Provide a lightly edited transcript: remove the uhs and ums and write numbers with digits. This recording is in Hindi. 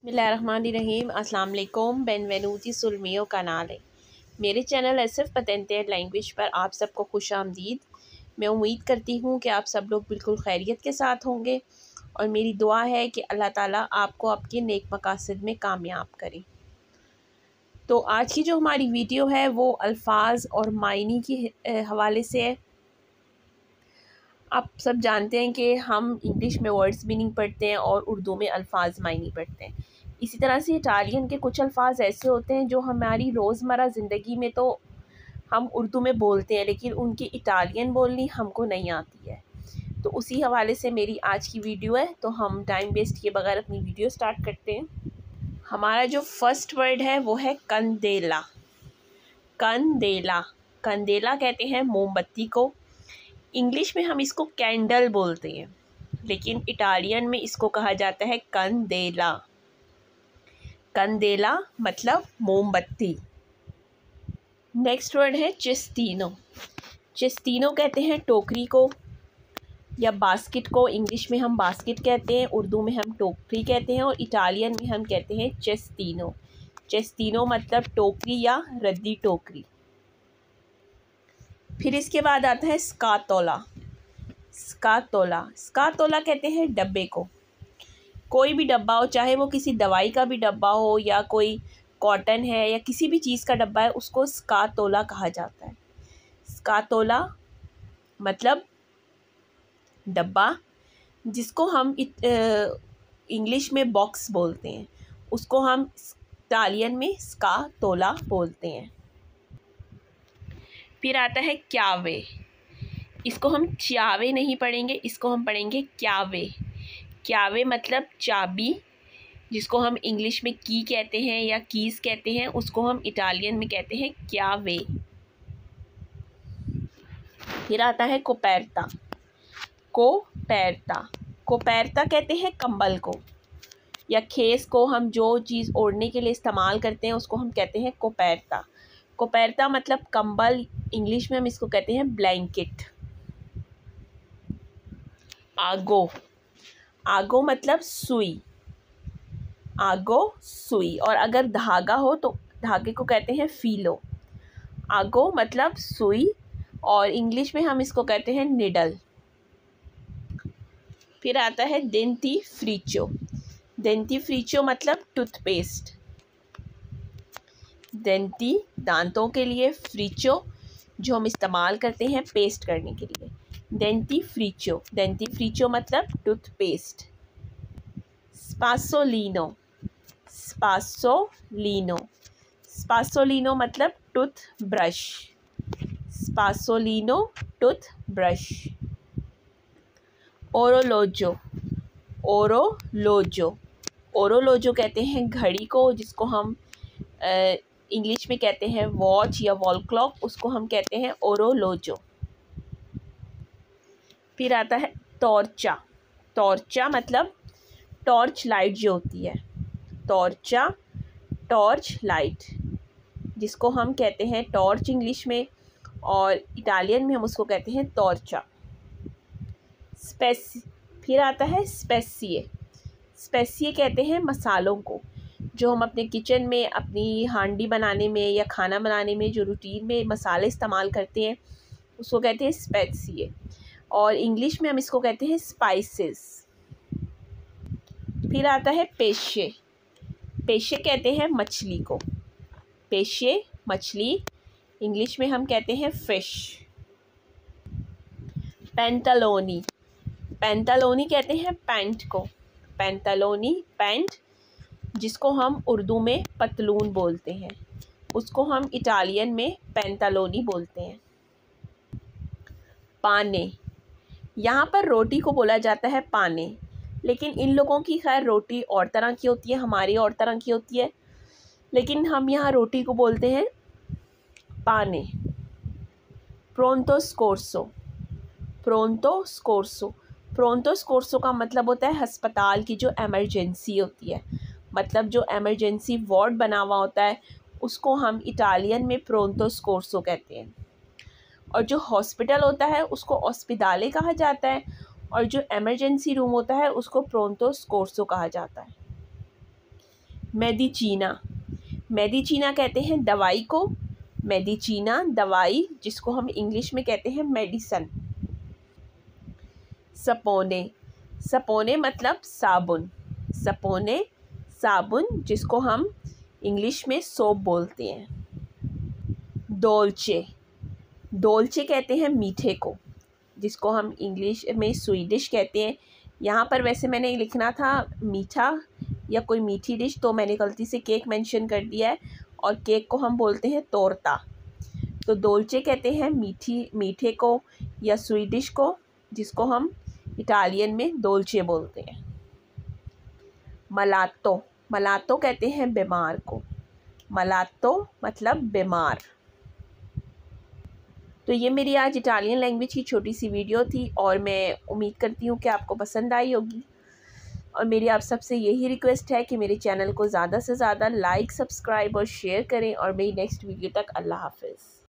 बिस्मिल्लाहिर्रहमानिर्रहीम। अस्सलाम वालेकुम। बेनवेनूती सुल मियो कनाल है मेरे चैनल एसएफ पतेंटेड लैंग्वेज पर आप सबको खुश आमदीद। मैं उम्मीद करती हूँ कि आप सब लोग बिल्कुल खैरियत के साथ होंगे और मेरी दुआ है कि अल्लाह ताला आपको आपके नेक मकासद में कामयाब करे। तो आज की जो हमारी वीडियो है वो अल्फाज और मायनी के हवाले से है। आप सब जानते हैं कि हम इंग्लिश में वर्ड्स मीनिंग पढ़ते हैं और उर्दू में अल्फाज मायनी पढ़ते हैं। इसी तरह से इटालियन के कुछ अल्फाज ऐसे होते हैं जो हमारी रोज़मर्रा ज़िंदगी में तो हम उर्दू में बोलते हैं, लेकिन उनकी इटालियन बोलनी हमको नहीं आती है। तो उसी हवाले से मेरी आज की वीडियो है। तो हम टाइम वेस्ट किए बगैर अपनी वीडियो स्टार्ट करते हैं। हमारा जो फर्स्ट वर्ड है वो है कंदेला। कंदेला कंदेला कहते हैं मोमबत्ती को। इंग्लिश में हम इसको कैंडल बोलते हैं, लेकिन इटालियन में इसको कहा जाता है कंदेला। कंदेला मतलब मोमबत्ती। नेक्स्ट वर्ड है चेस्टिनो। चेस्टिनो कहते हैं टोकरी को या बास्केट को। इंग्लिश में हम बास्केट कहते हैं, उर्दू में हम टोकरी कहते हैं और इटालियन में हम कहते हैं चेस्टिनो। चेस्टिनो मतलब टोकरी या रद्दी टोकरी। फिर इसके बाद आता है स्कातोला। स्कातोला स्कातोला कहते हैं डब्बे को। कोई भी डब्बा हो, चाहे वो किसी दवाई का भी डब्बा हो या कोई कॉटन है या किसी भी चीज़ का डब्बा है, उसको स्कातोला कहा जाता है। स्कातोला मतलब डब्बा, जिसको हम इंग्लिश में बॉक्स बोलते हैं, उसको हम इटालियन में स्कातोला बोलते हैं। फिर आता है क्यावे। इसको हम च्यावे नहीं पढ़ेंगे, इसको हम पढ़ेंगे क्यावे। क्यावे मतलब चाबी, जिसको हम इंग्लिश में की कहते हैं या कीज कहते हैं, उसको हम इटालियन में कहते हैं क्यावे। फिर आता है कोपेरता। कोपेरता कोपेरता कहते हैं कंबल को या खेस को। हम जो चीज़ ओढ़ने के लिए इस्तेमाल करते हैं उसको हम कहते हैं कोपेरता। कोपेरता मतलब कंबल। इंग्लिश में हम इसको कहते हैं ब्लैंकेट। आगो। आगो मतलब सुई। आगो सुई। और अगर धागा हो तो धागे को कहते हैं फीलो। आगो मतलब सुई और इंग्लिश में हम इसको कहते हैं निडल। फिर आता है डेंटिफ्रिचो। डेंटिफ्रिचो मतलब टूथपेस्ट। डेंटी दांतों के लिए, फ्रिचो जो हम इस्तेमाल करते हैं पेस्ट करने के लिए। डेंटिफ्रिचो। डेंटिफ्रिचो मतलब टूथपेस्ट। स्पासोलिनो। स्पासोलिनो। स्पासोलिनो मतलब टूथ ब्रश। स्पासोलिनो टूथ ब्रश। ओरोलोजो। ओरोलोजो। ओरोलोजो कहते हैं घड़ी को, जिसको हम इंग्लिश में कहते हैं वॉच या वॉल क्लॉक, उसको हम कहते हैं ओरोलोजो। फिर आता है टॉर्चा। टॉर्चा मतलब टॉर्च लाइट जो होती है। टॉर्चा टॉर्च लाइट, जिसको हम कहते हैं टॉर्च इंग्लिश में और इटालियन में हम उसको कहते हैं टॉर्चा। फिर आता है स्पेसिए। स्पेसिए कहते हैं मसालों को, जो हम अपने किचन में अपनी हांडी बनाने में या खाना बनाने में जो रूटीन में मसाले इस्तेमाल करते हैं उसको कहते हैं स्पेसिए और इंग्लिश में हम इसको कहते हैं स्पाइसेस। फिर आता है पेशे। पेशे कहते हैं मछली को। पेशे मछली, इंग्लिश में हम कहते हैं फिश। पेंटालोनी। पेंटालोनी कहते हैं पैंट को। पेंटालोनी पैंट, जिसको हम उर्दू में पतलून बोलते हैं, उसको हम इटालियन में पेंटालोनी बोलते हैं। पाने। यहाँ पर रोटी को बोला जाता है पाने, लेकिन इन लोगों की खैर रोटी और तरह की होती है, हमारी और तरह की होती है, लेकिन हम यहाँ रोटी को बोलते हैं पाने। प्रोंतो स्कोर्सो। प्रोंतो स्कोर्सो। प्रोंतो स्कोर्सो का मतलब होता है अस्पताल की जो एमरजेंसी होती है, मतलब जो एमरजेंसी वार्ड बना हुआ होता है, उसको हम इटालियन में प्रोंतो स्कोर्सो कहते हैं। और जो हॉस्पिटल होता है उसको ओस्पिदाले कहा जाता है और जो एमरजेंसी रूम होता है उसको प्रोंतो स्कोर्सो कहा जाता है। मेडिचिना, मेडिचिना कहते हैं दवाई को, मेडिचिना दवाई, जिसको हम इंग्लिश में कहते हैं मेडिसन। सपोने, सपोने मतलब साबुन, सपोने साबुन, जिसको हम इंग्लिश में सोप बोलते हैं। डोल्चे, डोल्चे कहते हैं मीठे को, जिसको हम इंग्लिश में स्वीडिश कहते हैं। यहाँ पर वैसे मैंने लिखना था मीठा या कोई मीठी डिश, तो मैंने गलती से केक मेंशन कर दिया है, और केक को हम बोलते हैं तोरता। तो डोल्चे कहते हैं मीठे को या स्वीडिश को, जिसको हम इटालियन में डोल्चे बोलते हैं। मलातो, मलातो कहते हैं बीमार को, मलातो मतलब बीमार। तो ये मेरी आज इटालियन लैंग्वेज की छोटी सी वीडियो थी, और मैं उम्मीद करती हूँ कि आपको पसंद आई होगी। और मेरी आप सबसे यही रिक्वेस्ट है कि मेरे चैनल को ज़्यादा से ज़्यादा लाइक, सब्सक्राइब और शेयर करें। और मेरी नेक्स्ट वीडियो तक अल्लाह हाफ़िज़।